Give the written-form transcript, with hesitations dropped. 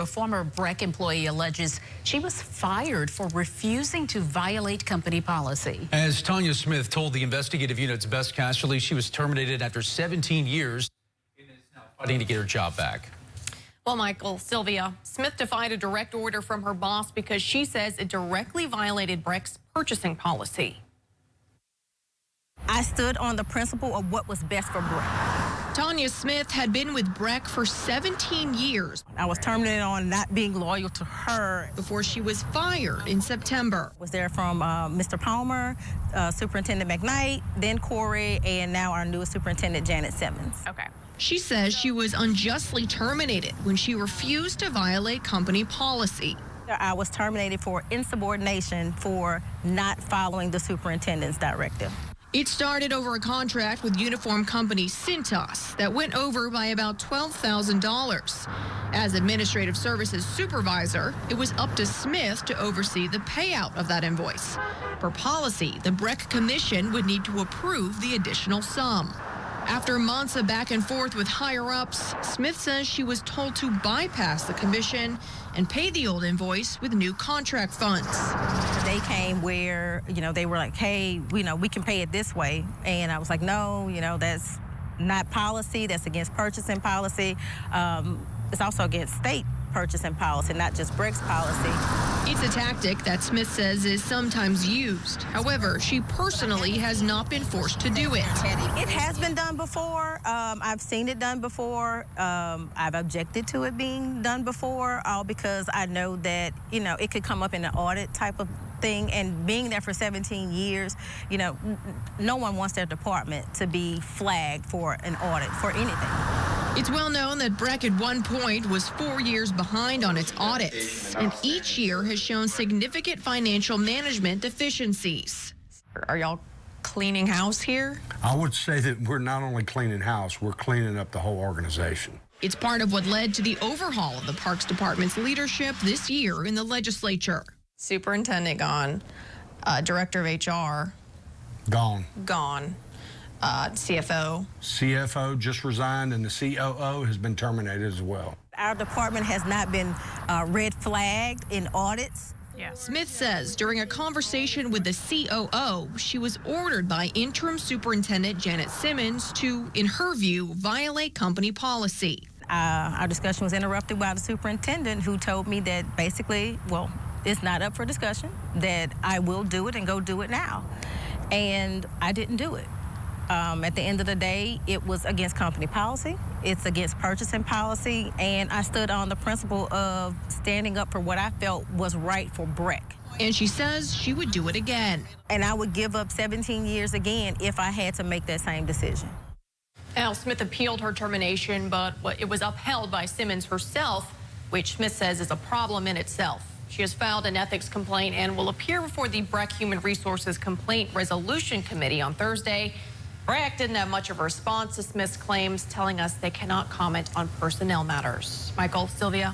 A former BREC employee alleges she was fired for refusing to violate company policy. As Tanya Smith told the investigative unit's best casualty, she was terminated after 17 years and is now fighting to get her job back. Well, Michael, Sylvia, Smith defied a direct order from her boss because she says it directly violated BREC's purchasing policy. I stood on the principle of what was best for BREC. Tanya Smith had been with BREC for 17 years. I was terminated on not being loyal to her. Before she was fired in September. Was there from Mr. Palmer, Superintendent McKnight, then Corey, and now our newest superintendent, Janet Simmons. Okay. She says she was unjustly terminated when she refused to violate company policy. I was terminated for insubordination for not following the superintendent's directive. It started over a contract with uniform company Cintas that went over by about $12,000. As administrative services supervisor, it was up to Smith to oversee the payout of that invoice. Per policy, the BREC commission would need to approve the additional sum. After months of back and forth with higher-ups, Smith says she was told to bypass the commission and pay the old invoice with new contract funds. They came where, they were like, hey, we can pay it this way. And I was like, no, that's not policy. That's against purchasing policy. It's also against state purchasing policy, not just BREC's policy. It's a tactic that Smith says is sometimes used. However, she personally has not been forced to do it. It has been done before. I've seen it done before. I've objected to it being done before, all because I know that, it could come up in an audit type of thing. And being there for 17 years, no one wants their department to be flagged for an audit for anything. It's well known that BREC at one point was 4 years behind on its audits, and each year has shown significant financial management deficiencies. Are y'all cleaning house here? I would say that we're not only cleaning house, we're cleaning up the whole organization. It's part of what led to the overhaul of the Parks Department's leadership this year in the legislature. Superintendent gone, Director of HR gone. CFO just resigned, and the COO has been terminated as well. Our department has not been red flagged in audits. Yeah. Smith says during a conversation with the COO, she was ordered by interim superintendent Janet Simmons to, in her view, violate company policy. Our discussion was interrupted by the superintendent, who told me that basically, well, it's not up for discussion, that I will do it and go do it now. And I didn't do it. At the end of the day, it was against company policy, it's against purchasing policy, and I stood on the principle of standing up for what I felt was right for BREC. And she says she would do it again. And I would give up 17 years again if I had to make that same decision. Now, Smith appealed her termination, but it was upheld by Simmons herself, which Smith says is a problem in itself. She has filed an ethics complaint and will appear before the BREC Human Resources Complaint Resolution Committee on Thursday. BREC didn't have much of a response to Smith's claims, telling us they cannot comment on personnel matters. Michael, Sylvia.